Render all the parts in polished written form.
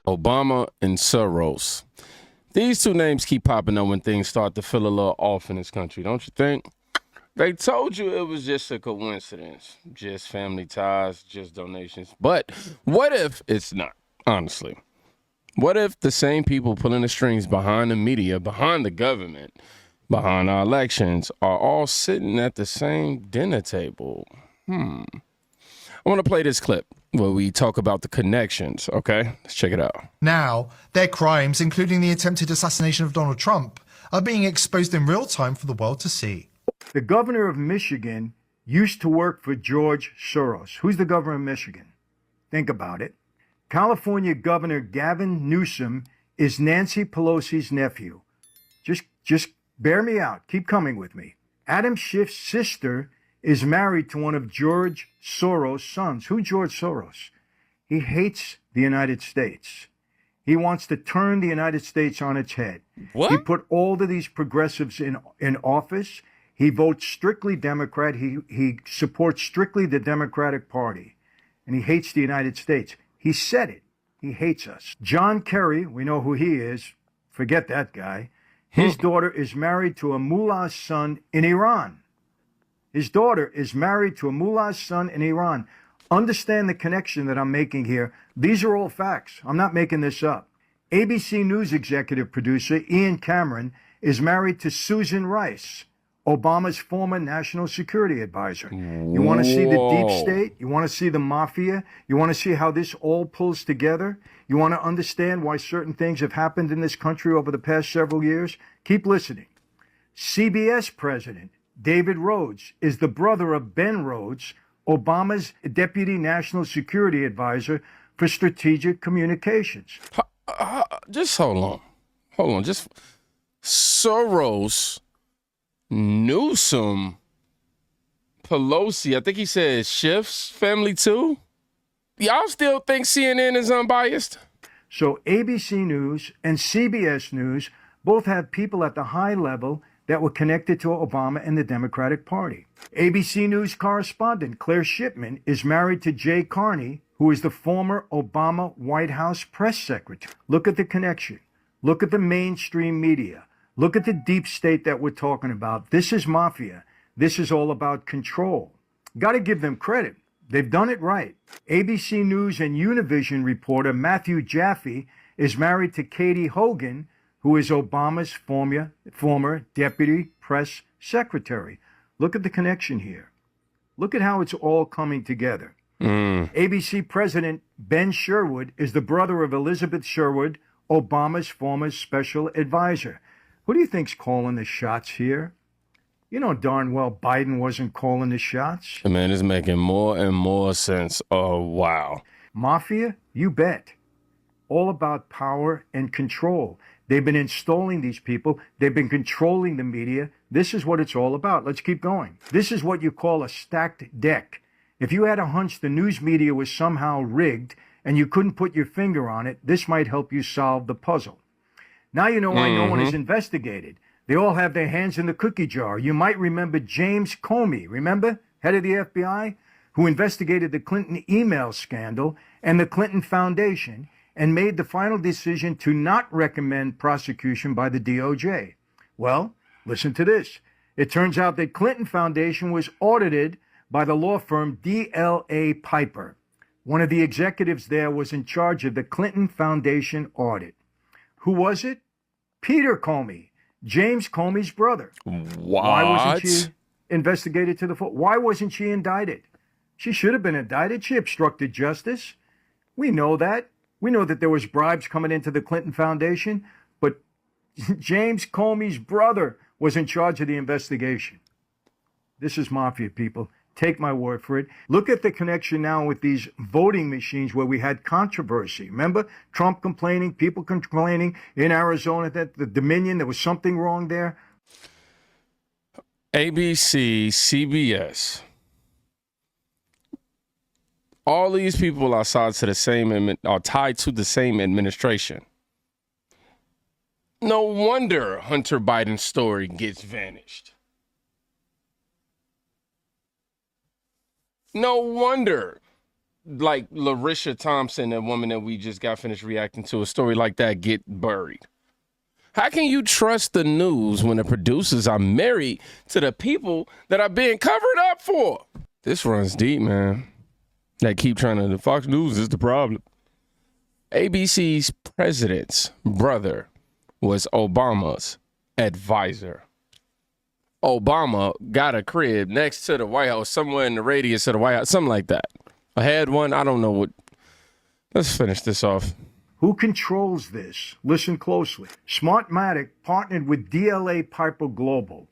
Obama and Soros. These two names keep popping up when things start to feel a little off in this country, don't you think? They told you it was just a coincidence, just family ties, just donations. But what if it's not, honestly? What if the same people pulling the strings behind the media, behind the government, behind our elections are all sitting at the same dinner table? I want to play this clip where we talk about the connections, okay? Let's check it out. Now, their crimes, including the attempted assassination of Donald Trump, are being exposed in real time for the world to see. The governor of Michigan used to work for George Soros. Who's the governor of Michigan? Think about it. California Governor Gavin Newsom is Nancy Pelosi's nephew. Just bear me out. Keep coming with me. Adam Schiff's sister is married to one of George Soros' sons. Who George Soros? He hates the United States. He wants to turn the United States on its head. What? He put all of these progressives in office. He votes strictly Democrat. He supports strictly the Democratic Party. And he hates the United States. He said it. He hates us. John Kerry, we know who he is. Forget that guy. His daughter is married to a mullah's son in Iran. His daughter is married to a mullah's son in Iran. Understand the connection that I'm making here. These are all facts. I'm not making this up. ABC News executive producer Ian Cameron is married to Susan Rice, Obama's former national security advisor. You want to see the deep state? You want to see the mafia? You want to see how this all pulls together? You want to understand why certain things have happened in this country over the past several years? Keep listening. CBS president David Rhodes is the brother of Ben Rhodes, Obama's deputy national security advisor for strategic communications. Just hold on. Just Soros, Newsom, Pelosi. I think he said Schiff's family too. Y'all still think CNN is unbiased? So ABC News and CBS News both have people at the high level that were connected to Obama and the Democratic Party. ABC News correspondent Claire Shipman is married to Jay Carney, who is the former Obama White House press secretary. Look at the connection. Look at the mainstream media. Look at the deep state that we're talking about. This is mafia. This is all about control. Got to give them credit. They've done it right. ABC News and Univision reporter Matthew Jaffe is married to Katie Hogan, who is Obama's former deputy press secretary. Look at the connection here. Look at how it's all coming together. ABC President Ben Sherwood is the brother of Elizabeth Sherwood, Obama's former special advisor. Who do you think's calling the shots here? You know darn well Biden wasn't calling the shots. The man is making more and more sense. Oh, wow. Mafia? You bet. All about power and control. They've been installing these people. They've been controlling the media. This is what it's all about. Let's keep going. This is what you call a stacked deck. If you had a hunch the news media was somehow rigged and you couldn't put your finger on it, this might help you solve the puzzle. Now you know why no one is investigated. They all have their hands in the cookie jar. You might remember James Comey, remember? Head of the FBI, who investigated the Clinton email scandal and the Clinton Foundation and made the final decision to not recommend prosecution by the DOJ. Well, listen to this. It turns out that Clinton Foundation was audited by the law firm DLA Piper. One of the executives there was in charge of the Clinton Foundation audit. Who was it? Peter Comey, James Comey's brother. What? Why wasn't she investigated to the full? Why wasn't she indicted? She should have been indicted. She obstructed justice. We know that. We know that there was bribes coming into the Clinton Foundation, but James Comey's brother was in charge of the investigation. This is mafia, people. Take my word for it. Look at the connection now with these voting machines where we had controversy. Remember Trump complaining, people complaining in Arizona that the Dominion, there was something wrong there. ABC, CBS. All these people are tied to the same administration. No wonder Hunter Biden's story gets vanished. No wonder like Larisha Thompson, that woman that we just got finished reacting to, a story like that get buried? How can you trust the news when the producers are married to the people that are being covered up for? This runs deep, man. They keep trying to, the Fox News is the problem. ABC's president's brother was Obama's advisor. Obama got a crib next to the White House, somewhere in the radius of the White House, something like that. I had one. I don't know what. Let's finish this off. Who controls this? Listen closely. Smartmatic partnered with DLA Piper Global.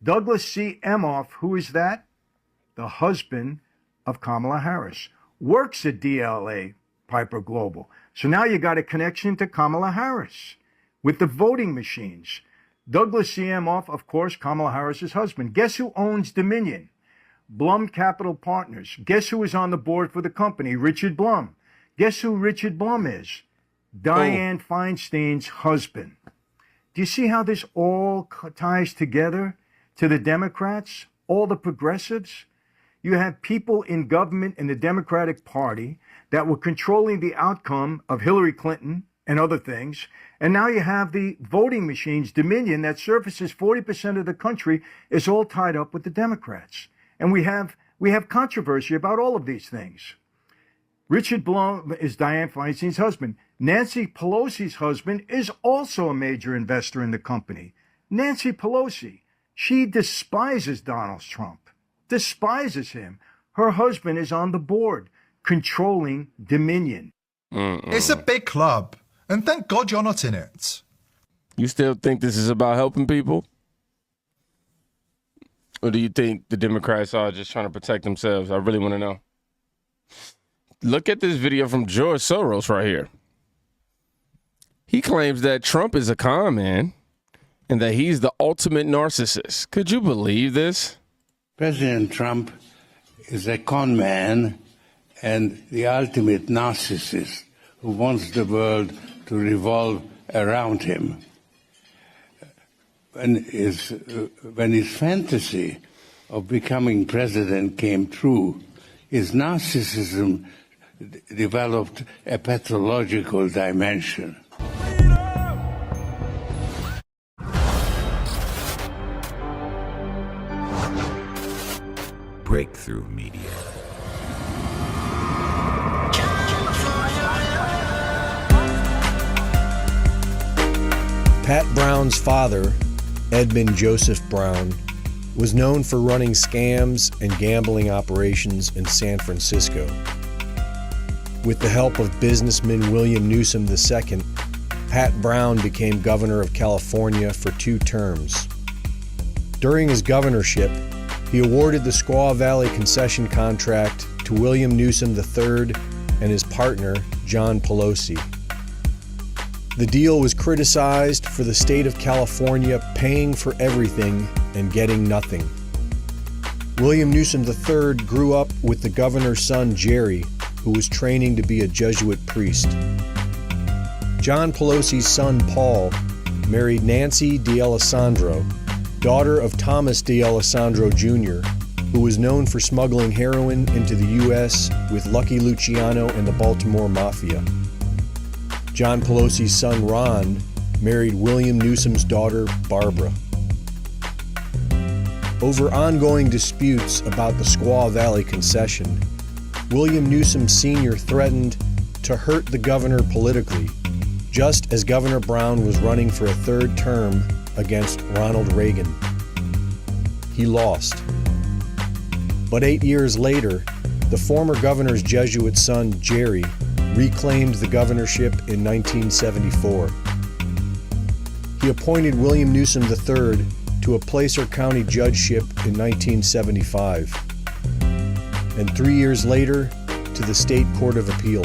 Douglas C. Emhoff, who is that? The husband of Kamala Harris, works at DLA Piper Global. So now you got a connection to Kamala Harris with the voting machines. Douglas C. Emhoff, of course, Kamala Harris's husband. Guess who owns Dominion? Blum Capital Partners. Guess who is on the board for the company? Richard Blum. Guess who Richard Blum is? Dianne Feinstein's husband. Do you see how this all ties together to the Democrats, all the progressives? You have people in government in the Democratic Party that were controlling the outcome of Hillary Clinton and other things. And now you have the voting machines, Dominion, that surfaces 40% of the country, is all tied up with the Democrats. And we have controversy about all of these things. Richard Blum is Dianne Feinstein's husband. Nancy Pelosi's husband is also a major investor in the company. Nancy Pelosi, she despises Donald Trump, despises him. Her husband is on the board, controlling Dominion. It's a big club, and thank God you're not in it. You still think this is about helping people? Or do you think the Democrats are just trying to protect themselves? I really want to know. Look at this video from George Soros right here. He claims that Trump is a con man and that he's the ultimate narcissist. Could you believe this? President Trump is a con man and the ultimate narcissist who wants the world to revolve around him. When his fantasy of becoming president came true, his narcissism developed a pathological dimension. Breakthrough Media. Pat Brown's father, Edmund Joseph Brown, was known for running scams and gambling operations in San Francisco. With the help of businessman William Newsom II, Pat Brown became governor of California for 2 terms. During his governorship, he awarded the Squaw Valley concession contract to William Newsom III and his partner, John Pelosi. The deal was criticized for the state of California paying for everything and getting nothing. William Newsom III grew up with the governor's son, Jerry, who was training to be a Jesuit priest. John Pelosi's son, Paul, married Nancy D'Alessandro, daughter of Thomas D'Alessandro Jr., who was known for smuggling heroin into the U.S. with Lucky Luciano and the Baltimore Mafia. John Pelosi's son, Ron, married William Newsom's daughter, Barbara. Over ongoing disputes about the Squaw Valley concession, William Newsom Sr. threatened to hurt the governor politically, just as Governor Brown was running for a 3rd term against Ronald Reagan. He lost. But 8 years later, the former governor's Jesuit son, Jerry, reclaimed the governorship in 1974. He appointed William Newsom III to a Placer County judgeship in 1975, and 3 years later to the State Court of Appeal.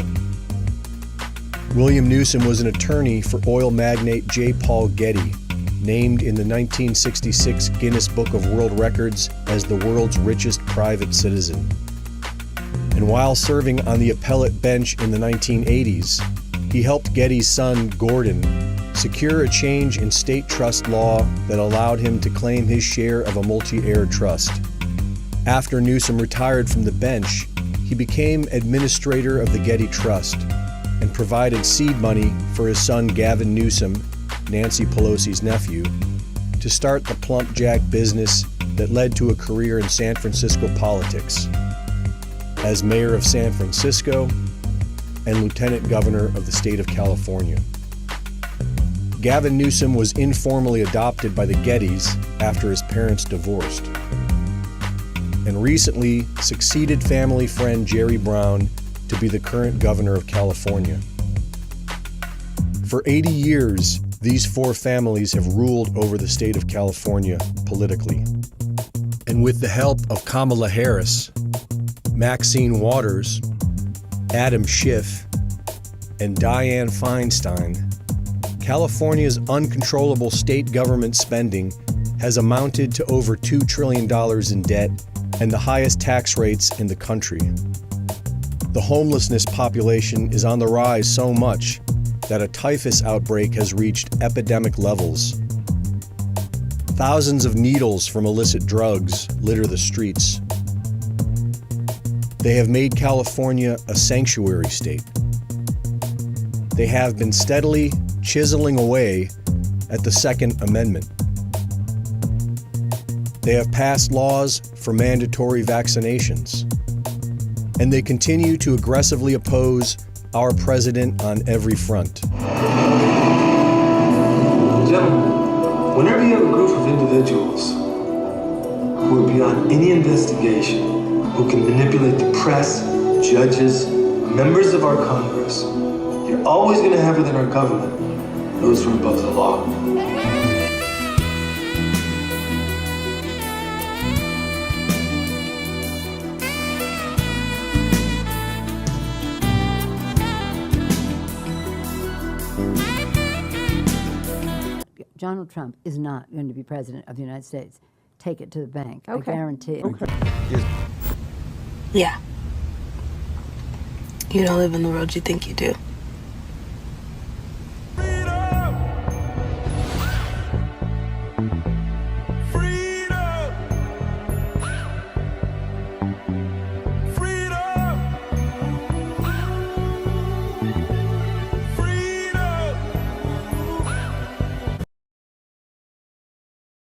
William Newsom was an attorney for oil magnate J. Paul Getty, named in the 1966 Guinness Book of World Records as the world's richest private citizen. And while serving on the appellate bench in the 1980s, he helped Getty's son, Gordon, secure a change in state trust law that allowed him to claim his share of a multi-heir trust. After Newsom retired from the bench, he became administrator of the Getty Trust and provided seed money for his son Gavin Newsom, Nancy Pelosi's nephew, to start the Plump Jack business that led to a career in San Francisco politics as mayor of San Francisco and lieutenant governor of the state of California. Gavin Newsom was informally adopted by the Gettys after his parents divorced, and recently succeeded family friend Jerry Brown to be the current governor of California. For 80 years, these four families have ruled over the state of California politically. And with the help of Kamala Harris, Maxine Waters, Adam Schiff, and Dianne Feinstein, California's uncontrollable state government spending has amounted to over $2 trillion in debt and the highest tax rates in the country. The homelessness population is on the rise so much that a typhus outbreak has reached epidemic levels. Thousands of needles from illicit drugs litter the streets. They have made California a sanctuary state. They have been steadily chiseling away at the Second Amendment. They have passed laws for mandatory vaccinations, and they continue to aggressively oppose our president on every front. Gentlemen, whenever you have a group of individuals who are beyond any investigation, who can manipulate the press, judges, members of our Congress, you're always going to have within our government those who are above the law. Donald Trump is not going to be president of the United States. Take it to the bank. Okay. I guarantee. Okay. Yeah. You don't live in the world you think you do.